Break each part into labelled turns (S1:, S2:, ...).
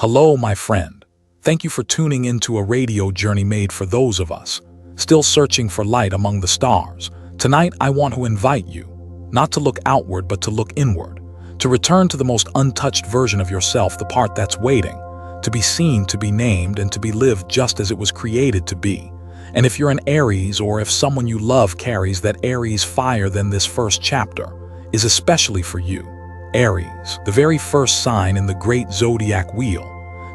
S1: Hello, my friend. Thank you for tuning into a radio journey made for those of us still searching for light among the stars. Tonight, I want to invite you not to look outward, but to look inward, to return to the most untouched version of yourself, the part that's waiting, to be seen, to be named, and to be lived just as it was created to be. And if you're an Aries, or if someone you love carries that Aries fire, then this first chapter is especially for you. Aries, the very first sign in the great Zodiac wheel,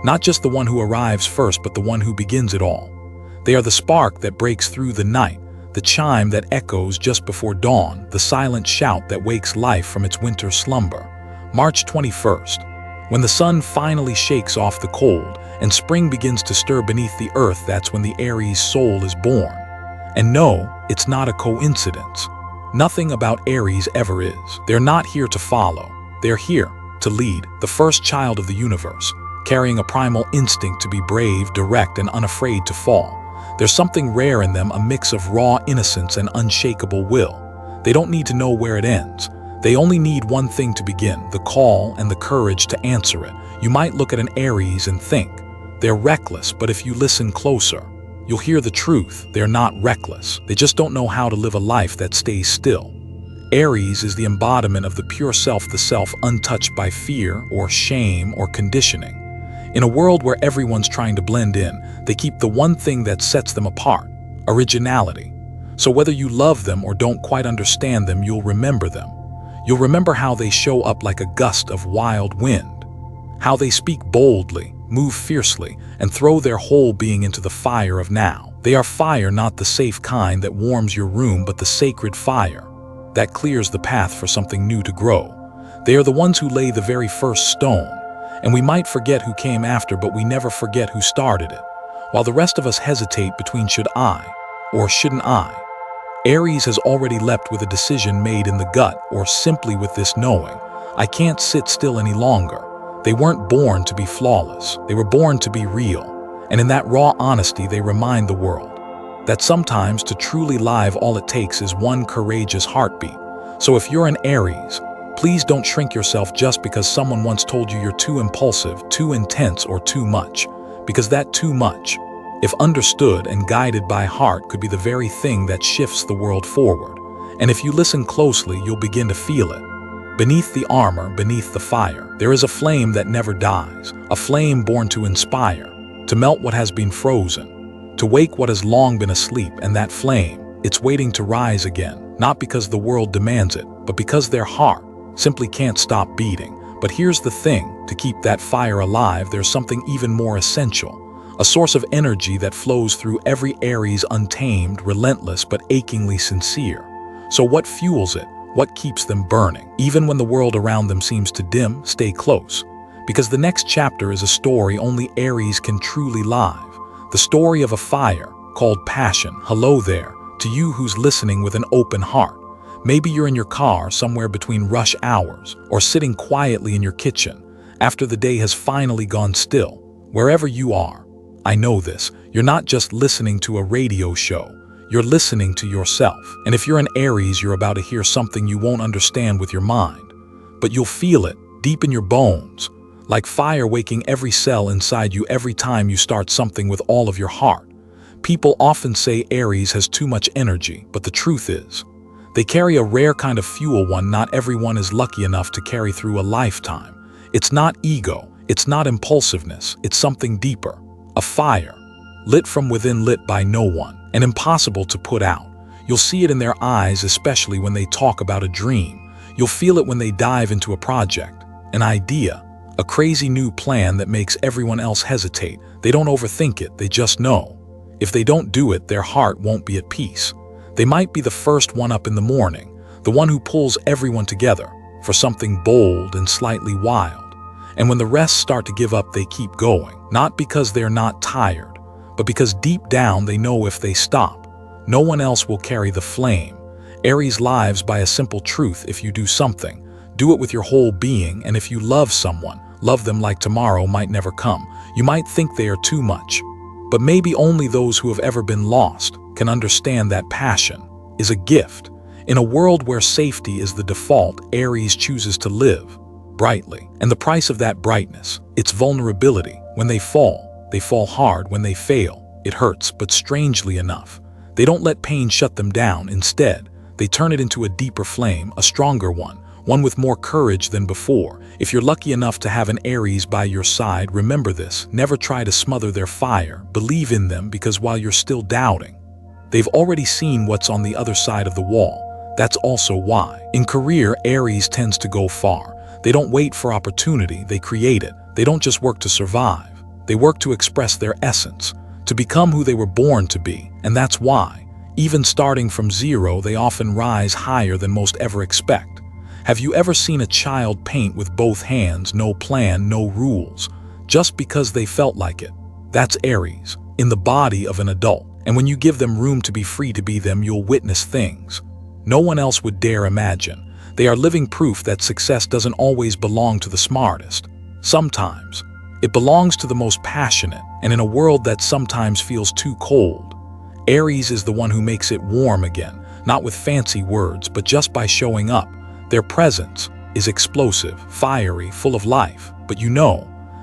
S1: not just the one who arrives first, but the one who begins it all. They are the spark that breaks through the night, the chime that echoes just before dawn, the silent shout that wakes life from its winter slumber. March 21st, when the sun finally shakes off the cold and spring begins to stir beneath the earth, that's when the Aries soul is born. And no, it's not a coincidence. Nothing about Aries ever is. They're not here to follow. They're here to lead, the first child of the universe, carrying a primal instinct to be brave, direct, and unafraid to fall. There's something rare in them, a mix of raw innocence and unshakable will. They don't need to know where it ends. They only need one thing to begin, the call and the courage to answer it. You might look at an Aries and think, they're reckless, but if you listen closer, you'll hear the truth. They're not reckless. They just don't know how to live a life that stays still. Aries is the embodiment of the pure self, the self untouched by fear or shame or conditioning. In a world where everyone's trying to blend in, they keep the one thing that sets them apart: originality. So whether you love them or don't quite understand them, you'll remember them. You'll remember how they show up like a gust of wild wind, how they speak boldly, move fiercely, and throw their whole being into the fire of now. They are fire, not the safe kind that warms your room, but the sacred fire that clears the path for something new to grow. They are the ones who lay the very first stone, and we might forget who came after, but we never forget who started it. While the rest of us hesitate between should I or shouldn't I, Aries has already leapt with a decision made in the gut, or simply with this knowing: I can't sit still any longer. They weren't born to be flawless. They were born to be real. And in that raw honesty, they remind the world that sometimes to truly live, all it takes is one courageous heartbeat. So if you're an Aries, please don't shrink yourself just because someone once told you you're too impulsive, too intense, or too much. Because that too much, if understood and guided by heart, could be the very thing that shifts the world forward. And if you listen closely, you'll begin to feel it. Beneath the armor, beneath the fire, there is a flame that never dies, a flame born to inspire, to melt what has been frozen, to wake what has long been asleep. And that flame, it's waiting to rise again, not because the world demands it, but because their heart simply can't stop beating. But here's the thing: to keep that fire alive, there's something even more essential, a source of energy that flows through every Aries, untamed, relentless, but achingly sincere. So what fuels it? What keeps them burning? Even when the world around them seems to dim, stay close. Because the next chapter is a story only Aries can truly live. The story of a fire called passion. Hello there, to you who's listening with an open heart. Maybe you're in your car somewhere between rush hours, or sitting quietly in your kitchen after the day has finally gone still. Wherever you are, I know this, you're not just listening to a radio show, you're listening to yourself. And if you're an Aries, you're about to hear something you won't understand with your mind, but you'll feel it deep in your bones, like fire waking every cell inside you every time you start something with all of your heart. People often say Aries has too much energy, but the truth is, they carry a rare kind of fuel one not everyone is lucky enough to carry through a lifetime. It's not ego, it's not impulsiveness, it's something deeper. A fire, lit from within, lit by no one, and impossible to put out. You'll see it in their eyes, especially when they talk about a dream. You'll feel it when they dive into a project, an idea, a crazy new plan that makes everyone else hesitate. They don't overthink it, they just know. If they don't do it, their heart won't be at peace. They might be the first one up in the morning, the one who pulls everyone together for something bold and slightly wild. And when the rest start to give up, they keep going, not because they're not tired, but because deep down they know if they stop, no one else will carry the flame. Aries lives by a simple truth: if you do something, do it with your whole being. And if you love someone, love them like tomorrow might never come. You might think they are too much, but maybe only those who have ever been lost can understand that passion is a gift. In a world where safety is the default, Aries chooses to live brightly. And the price of that brightness, it's vulnerability. When they fall hard. When they fail, it hurts, but strangely enough, they don't let pain shut them down. Instead, they turn it into a deeper flame, a stronger one with more courage than before. If you're lucky enough to have an Aries by your side, remember this: never try to smother their fire. Believe in them, because while you're still doubting, they've already seen what's on the other side of the wall. That's also why, in career, Aries tends to go far. They don't wait for opportunity, they create it. They don't just work to survive, they work to express their essence, to become who they were born to be. And that's why, even starting from zero, they often rise higher than most ever expect. Have you ever seen a child paint with both hands, no plan, no rules, just because they felt like it? That's Aries, in the body of an adult. And when you give them room to be free to be them, you'll witness things no one else would dare imagine. They are living proof that success doesn't always belong to the smartest. Sometimes, it belongs to the most passionate, and in a world that sometimes feels too cold, Aries is the one who makes it warm again, not with fancy words, but just by showing up. Their presence is explosive, fiery, full of life. But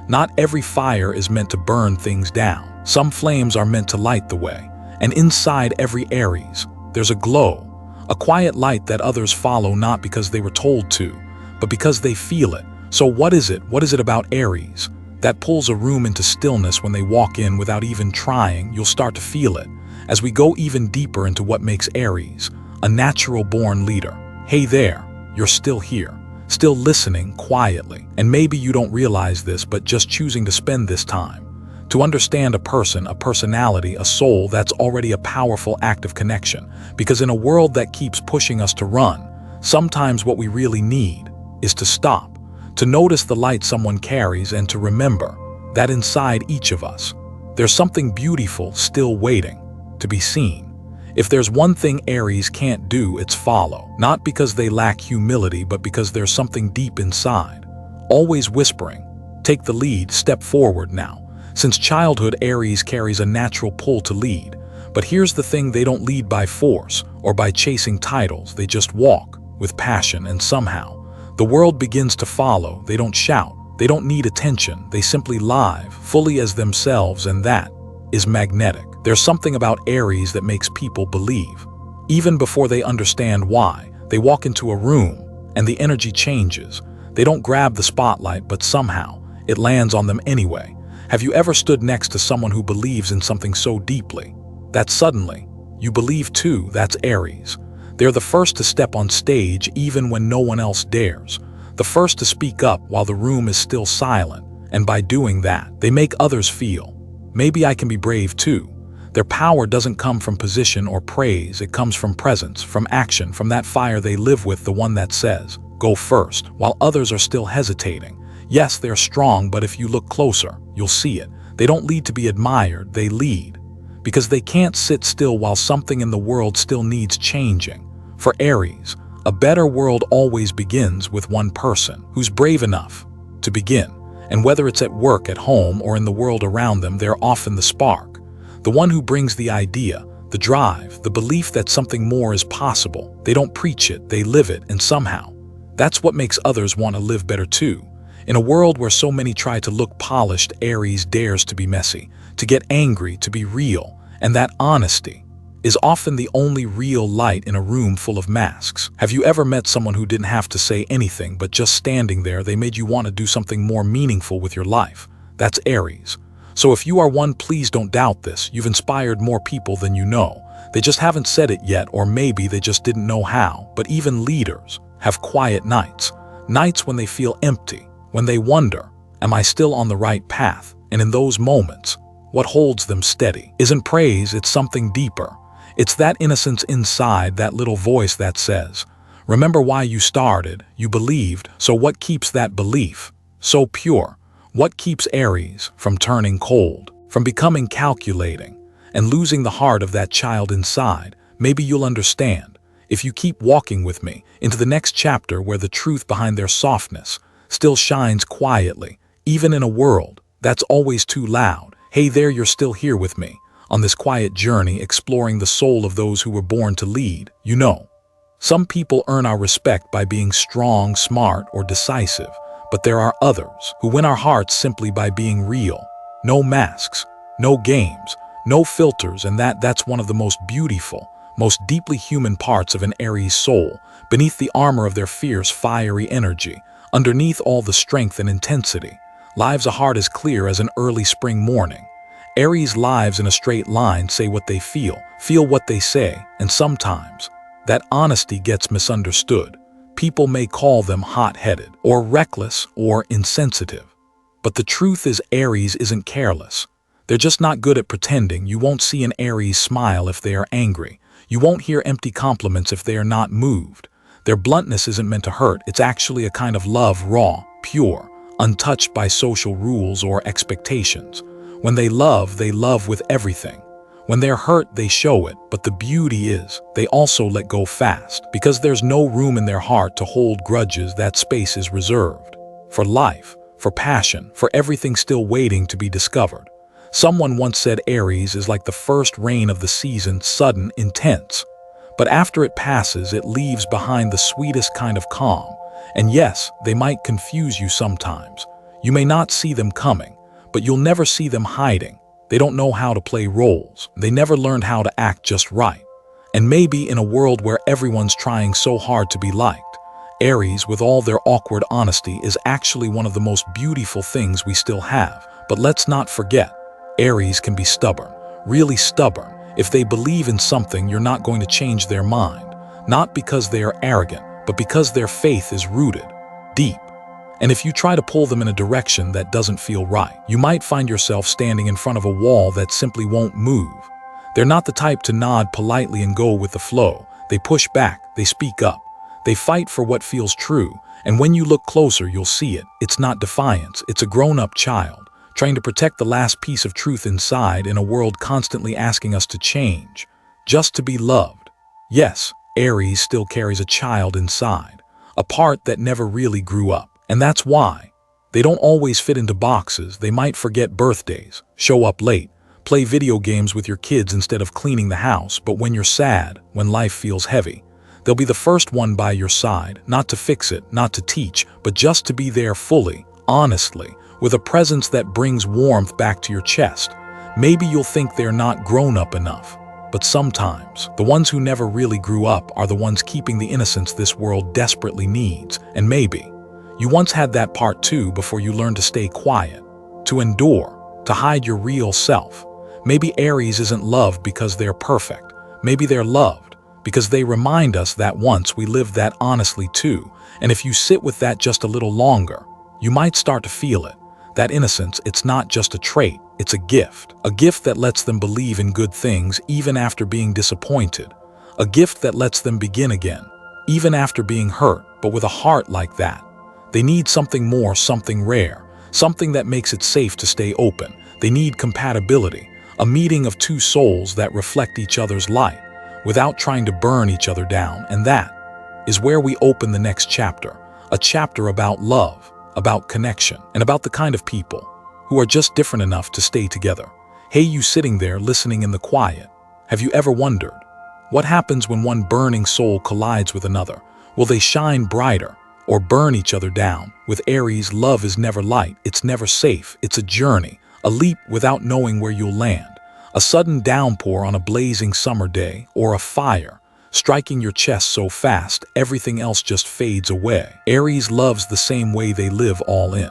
S1: not every fire is meant to burn things down. Some flames are meant to light the way. And inside every Aries, there's a glow, a quiet light that others follow not because they were told to, but because they feel it. So what is it? What is it about Aries that pulls a room into stillness? When they walk in without even trying, you'll start to feel it. As we go even deeper into what makes Aries a natural-born leader. Hey there, you're still here, still listening quietly. And maybe you don't realize this, but just choosing to spend this time to understand a person, a personality, a soul, that's already a powerful act of connection. Because in a world that keeps pushing us to run, sometimes what we really need is to stop, to notice the light someone carries, and to remember that inside each of us, there's something beautiful still waiting to be seen. If there's one thing Aries can't do, it's follow. Not because they lack humility, but because there's something deep inside, always whispering, take the lead, step forward now. Since childhood, Aries carries a natural pull to lead. But here's the thing: they don't lead by force or by chasing titles. They just walk with passion, and somehow the world begins to follow. They don't shout, they don't need attention, they simply live fully as themselves, and that is magnetic. There's something about Aries that makes people believe, even before they understand why. They walk into a room and the energy changes. They don't grab the spotlight, but somehow it lands on them anyway. Have you ever stood next to someone who believes in something so deeply that suddenly you believe too? That's Aries. They're the first to step on stage even when no one else dares, the first to speak up while the room is still silent, and by doing that, they make others feel, maybe I can be brave too. Their power doesn't come from position or praise, it comes from presence, from action, from that fire they live with, the one that says, go first, while others are still hesitating. Yes, they're strong, but if you look closer, you'll see it. They don't lead to be admired, they lead because they can't sit still while something in the world still needs changing. For Aries, a better world always begins with one person who's brave enough to begin. And whether it's at work, at home, or in the world around them, they're often the spark, the one who brings the idea, the drive, the belief that something more is possible. They don't preach it, they live it, and somehow, that's what makes others want to live better too. In a world where so many try to look polished, Aries dares to be messy, to get angry, to be real, and that honesty is often the only real light in a room full of masks. Have you ever met someone who didn't have to say anything, but just standing there, they made you want to do something more meaningful with your life? That's Aries. So if you are one, please don't doubt this. You've inspired more people than you know. They just haven't said it yet, or maybe they just didn't know how. But even leaders have quiet nights, nights when they feel empty, when they wonder, am I still on the right path? And in those moments, what holds them steady isn't praise, it's something deeper. It's that innocence inside, that little voice that says, remember why you started, you believed, so what keeps that belief so pure? What keeps Aries from turning cold, from becoming calculating, and losing the heart of that child inside? Maybe you'll understand if you keep walking with me into the next chapter, where the truth behind their softness still shines quietly, even in a world that's always too loud. Hey there, you're still here with me on this quiet journey, exploring the soul of those who were born to lead. Some people earn our respect by being strong, smart, or decisive, But there are others who win our hearts simply by being real. No masks, no games, no filters, and that's one of the most beautiful, most deeply human parts of an Aries soul. Beneath the armor of their fierce, fiery energy, underneath all the strength and intensity, lives a heart as clear as an early spring morning. Aries lives in a straight line say what they feel what they say, and sometimes that honesty gets misunderstood. People may call them hot-headed, or reckless, or insensitive. But the truth is Aries isn't careless. They're just not good at pretending. You won't see an Aries smile if they are angry. You won't hear empty compliments if they are not moved. Their bluntness isn't meant to hurt. It's actually a kind of love, raw, pure, untouched by social rules or expectations. When they love with everything. When they're hurt, they show it. But the beauty is, they also let go fast. Because there's no room in their heart to hold grudges. That space is reserved for life, for passion, for everything still waiting to be discovered. Someone once said Aries is like the first rain of the season, sudden, intense. But after it passes, it leaves behind the sweetest kind of calm. And yes, they might confuse you sometimes. You may not see them coming, but you'll never see them hiding. They don't know how to play roles. They never learned how to act just right. And maybe in a world where everyone's trying so hard to be liked, Aries, with all their awkward honesty, is actually one of the most beautiful things we still have. But let's not forget, Aries can be stubborn, really stubborn. If they believe in something, you're not going to change their mind. Not because they are arrogant, but because their faith is rooted deep. And if you try to pull them in a direction that doesn't feel right, you might find yourself standing in front of a wall that simply won't move. They're not the type to nod politely and go with the flow. They push back, they speak up, they fight for what feels true. And when you look closer, you'll see it. It's not defiance, it's a grown-up child, trying to protect the last piece of truth inside in a world constantly asking us to change, just to be loved. Yes, Aries still carries a child inside, a part that never really grew up. And that's why they don't always fit into boxes. They might forget birthdays, show up late, play video games with your kids instead of cleaning the house. But when you're sad, when life feels heavy, they'll be the first one by your side, not to fix it, not to teach, but just to be there fully, honestly, with a presence that brings warmth back to your chest. Maybe you'll think they're not grown up enough, but sometimes the ones who never really grew up are the ones keeping the innocence this world desperately needs. And maybe you once had that part too before you learned to stay quiet, to endure, to hide your real self. Maybe Aries isn't loved because they're perfect. Maybe they're loved because they remind us that once we lived that honestly too. And if you sit with that just a little longer, you might start to feel it. That innocence, it's not just a trait, it's a gift that lets them believe in good things even after being disappointed, a gift that lets them begin again, even after being hurt. But with a heart like that, they need something more, something rare, something that makes it safe to stay open. They need compatibility, a meeting of two souls that reflect each other's light without trying to burn each other down. And that is where we open the next chapter, a chapter about love, about connection, and about the kind of people who are just different enough to stay together. Hey, you sitting there listening in the quiet, have you ever wondered what happens when one burning soul collides with another? Will they shine brighter or burn each other down? With Aries, love is never light, it's never safe, it's a journey, a leap without knowing where you'll land, a sudden downpour on a blazing summer day, or a fire striking your chest so fast everything else just fades away. Aries loves the same way they live, all in.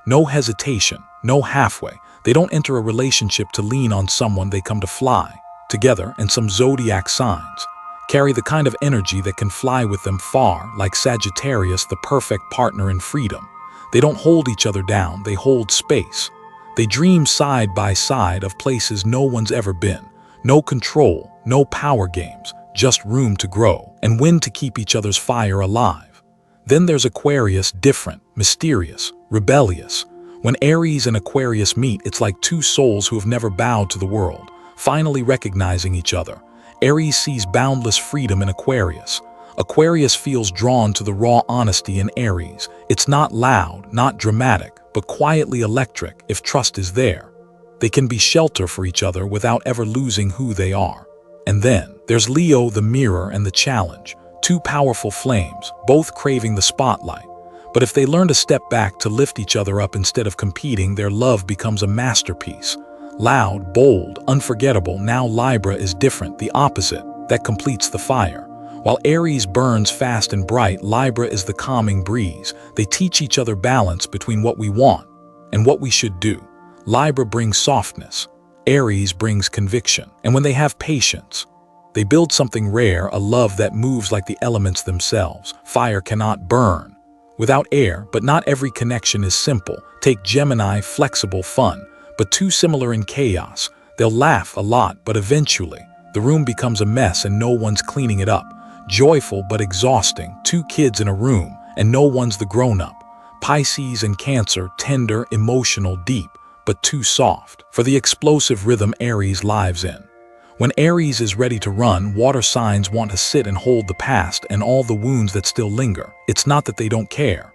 S1: No hesitation, no halfway. They don't enter a relationship to lean on someone, they come to fly together. And some Zodiac signs carry the kind of energy that can fly with them far, like Sagittarius, the perfect partner in freedom. They don't hold each other down, they hold space. They dream side by side of places no one's ever been. No control, no power games, just room to grow and wind to keep each other's fire alive. Then there's Aquarius, different, mysterious, rebellious. When Aries and Aquarius meet, it's like two souls who have never bowed to the world, finally recognizing each other. Aries sees boundless freedom in Aquarius. Aquarius feels drawn to the raw honesty in Aries. It's not loud, not dramatic, but quietly electric. If trust is there, they can be shelter for each other without ever losing who they are. And then there's Leo, the mirror and the challenge, two powerful flames, both craving the spotlight, But if they learn to step back to lift each other up instead of competing, their love becomes a masterpiece. Loud, bold, unforgettable. Now Libra is different, the opposite, that completes the fire. While Aries burns fast and bright, Libra is the calming breeze. They teach each other balance between what we want and what we should do. Libra brings softness, Aries brings conviction. And when they have patience, they build something rare, a love that moves like the elements themselves. Fire cannot burn without air, but not every connection is simple. Take Gemini, flexible, fun, but too similar in chaos. They'll laugh a lot, but eventually the room becomes a mess and no one's cleaning it up. Joyful but exhausting, two kids in a room and no one's the grown-up. Pisces and Cancer, tender, emotional, deep, but too soft for the explosive rhythm Aries lives in. When Aries is ready to run, water signs want to sit and hold the past and all the wounds that still linger. It's not that they don't care.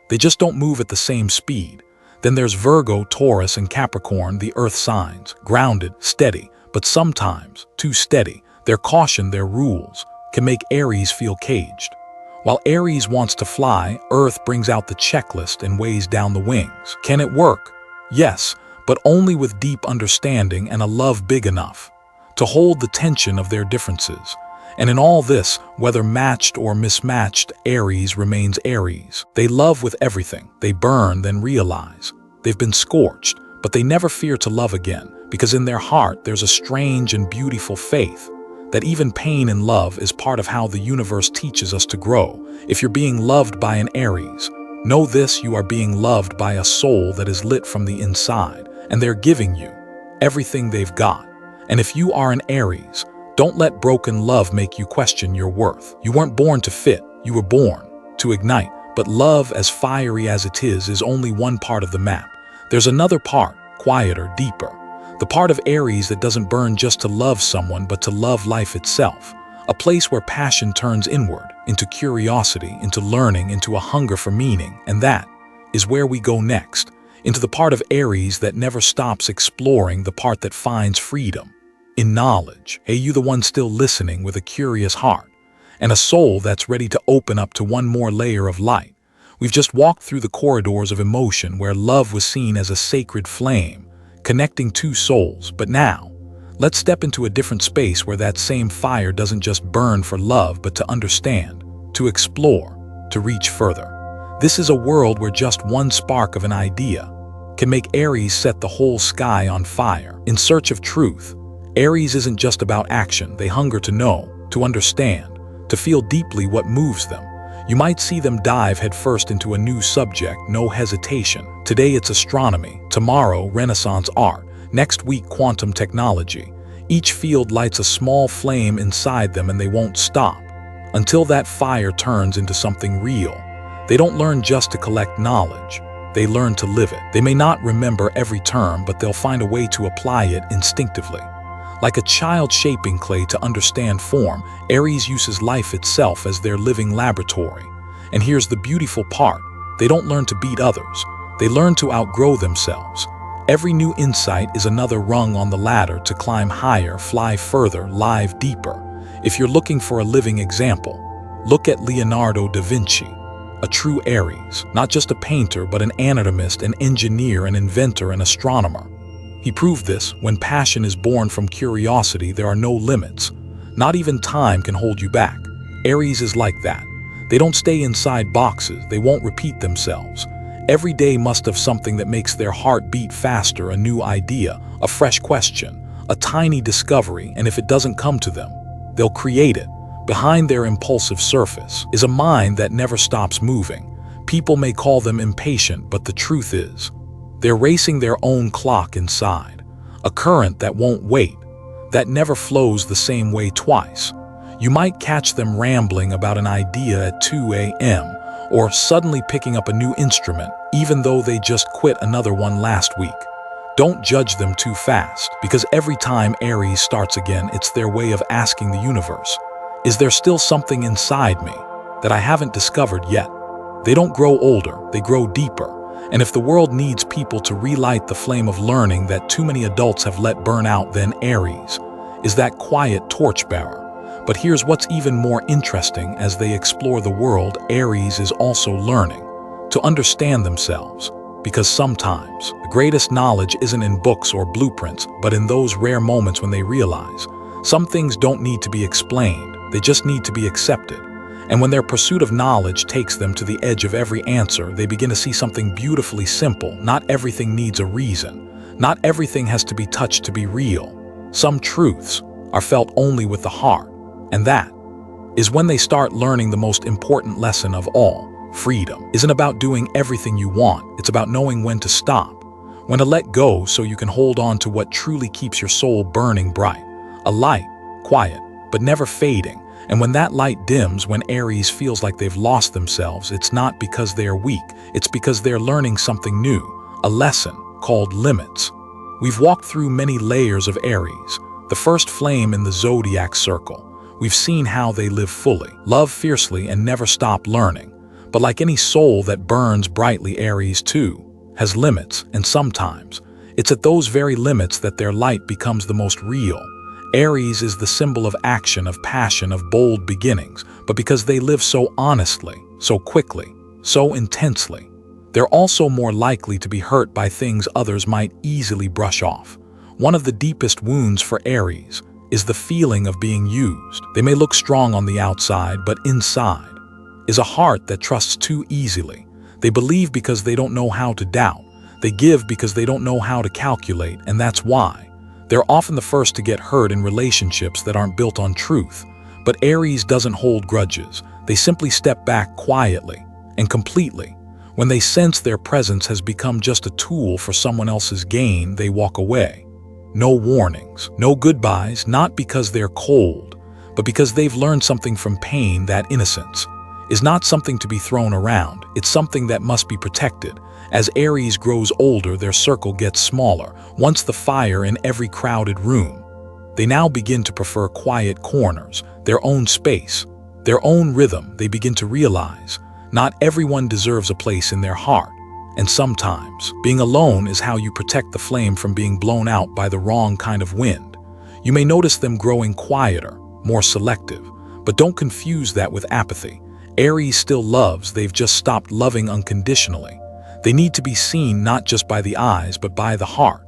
S1: They just don't move at the same speed. Then there's Virgo, Taurus, and Capricorn, the earth signs, grounded, steady, but sometimes too steady. Their caution, their rules, can make Aries feel caged. While Aries wants to fly, Earth brings out the checklist and weighs down the wings. Can it work? Yes, but only with deep understanding and a love big enough to hold the tension of their differences. And in all this, whether matched or mismatched, Aries remains Aries. They love with everything. They burn, then realize they've been scorched, but they never fear to love again, because in their heart there's a strange and beautiful faith that even pain and love is part of how the universe teaches us to grow. If you're being loved by an Aries, know this: you are being loved by a soul that is lit from the inside, and they're giving you everything they've got. And if you are an Aries, don't let broken love make you question your worth. You weren't born to fit, you were born to ignite. But love, as fiery as it is only one part of the map. There's another part, quieter, deeper. The part of Aries that doesn't burn just to love someone, but to love life itself. A place where passion turns inward, into curiosity, into learning, into a hunger for meaning. And that is where we go next, into the part of Aries that never stops exploring, the part that finds freedom in knowledge. Hey, you the one still listening with a curious heart and a soul that's ready to open up to one more layer of light. We've just walked through the corridors of emotion where love was seen as a sacred flame, connecting two souls. But now, let's step into a different space where that same fire doesn't just burn for love, but to understand, to explore, to reach further. This is a world where just one spark of an idea can make Aries set the whole sky on fire. In search of truth, Aries isn't just about action. They hunger to know, to understand, to feel deeply what moves them. You might see them dive headfirst into a new subject, no hesitation. Today it's astronomy, tomorrow Renaissance art, next week quantum technology. Each field lights a small flame inside them and they won't stop until that fire turns into something real. They don't learn just to collect knowledge, they learn to live it. They may not remember every term, but they'll find a way to apply it instinctively. Like a child shaping clay to understand form, Aries uses life itself as their living laboratory. And here's the beautiful part: they don't learn to beat others, they learn to outgrow themselves. Every new insight is another rung on the ladder to climb higher, fly further, live deeper. If you're looking for a living example, look at Leonardo da Vinci, a true Aries, not just a painter, but an anatomist, an engineer, an inventor, an astronomer. He proved this: when passion is born from curiosity, there are no limits. Not even time can hold you back. Aries is like that. They don't stay inside boxes, they won't repeat themselves. Every day must have something that makes their heart beat faster, a new idea, a fresh question, a tiny discovery, and if it doesn't come to them, they'll create it. Behind their impulsive surface is a mind that never stops moving. People may call them impatient, but the truth is, they're racing their own clock inside, a current that won't wait, that never flows the same way twice. You might catch them rambling about an idea at 2 a.m., or suddenly picking up a new instrument, even though they just quit another one last week. Don't judge them too fast, because every time Aries starts again, it's their way of asking the universe, is there still something inside me that I haven't discovered yet? They don't grow older, they grow deeper. And if the world needs people to relight the flame of learning that too many adults have let burn out, then Aries is that quiet torchbearer. But here's what's even more interesting: as they explore the world, Aries is also learning to understand themselves. Because sometimes the greatest knowledge isn't in books or blueprints, but in those rare moments when they realize some things don't need to be explained, they just need to be accepted. And when their pursuit of knowledge takes them to the edge of every answer, they begin to see something beautifully simple. Not everything needs a reason. Not everything has to be touched to be real. Some truths are felt only with the heart. And that is when they start learning the most important lesson of all. Freedom isn't about doing everything you want. It's about knowing when to stop, when to let go so you can hold on to what truly keeps your soul burning bright. A light, quiet, but never fading. And when that light dims, when Aries feels like they've lost themselves, it's not because they are weak. It's because they're learning something new, a lesson called limits. We've walked through many layers of Aries, the first flame in the Zodiac circle. We've seen how they live fully, love fiercely, and never stop learning. But like any soul that burns brightly, Aries too has limits, and sometimes it's at those very limits that their light becomes the most real. Aries is the symbol of action, of passion, of bold beginnings, but because they live so honestly, so quickly, so intensely, they're also more likely to be hurt by things others might easily brush off. One of the deepest wounds for Aries is the feeling of being used. They may look strong on the outside, but inside is a heart that trusts too easily. They believe because they don't know how to doubt. They give because they don't know how to calculate, and that's why they're often the first to get hurt in relationships that aren't built on truth. But Aries doesn't hold grudges. They simply step back quietly and completely. When they sense their presence has become just a tool for someone else's gain, they walk away. No warnings, no goodbyes, not because they're cold, but because they've learned something from pain. That innocence is not something to be thrown around. It's something that must be protected. As Aries grows older, their circle gets smaller. Once the fire in every crowded room, they now begin to prefer quiet corners, their own space, their own rhythm. They begin to realize not everyone deserves a place in their heart. And sometimes being alone is how you protect the flame from being blown out by the wrong kind of wind. You may notice them growing quieter, more selective, but don't confuse that with apathy. Aries still loves, they've just stopped loving unconditionally. They need to be seen not just by the eyes, but by the heart.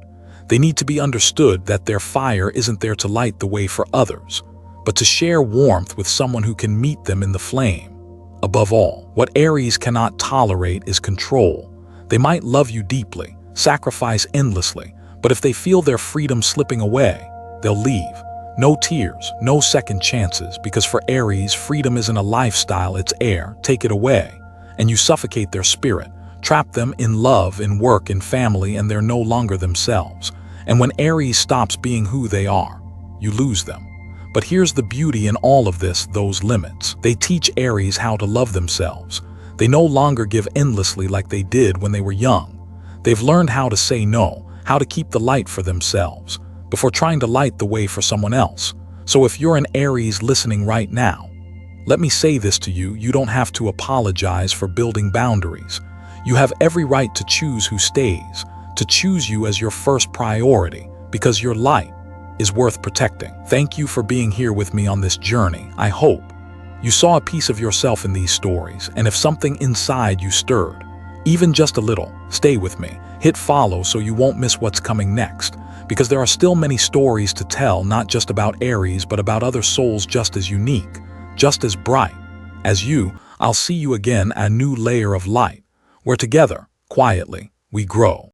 S1: They need to be understood that their fire isn't there to light the way for others, but to share warmth with someone who can meet them in the flame. Above all, what Aries cannot tolerate is control. They might love you deeply, sacrifice endlessly, but if they feel their freedom slipping away, they'll leave. No tears, no second chances, because for Aries, freedom isn't a lifestyle, it's air. Take it away, and you suffocate their spirit. Trap them in love, in work, in family, and they're no longer themselves. And when Aries stops being who they are, you lose them. But here's the beauty in all of this, those limits. They teach Aries how to love themselves. They no longer give endlessly like they did when they were young. They've learned how to say no, how to keep the light for themselves, before trying to light the way for someone else. So if you're an Aries listening right now, let me say this to you: you don't have to apologize for building boundaries. You have every right to choose who stays, to choose you as your first priority, because your light is worth protecting. Thank you for being here with me on this journey. I hope you saw a piece of yourself in these stories, and if something inside you stirred, even just a little, stay with me. Hit follow so you won't miss what's coming next, because there are still many stories to tell, not just about Aries, but about other souls just as unique, just as bright as you. I'll see you again, a new layer of light, where together, quietly, we grow.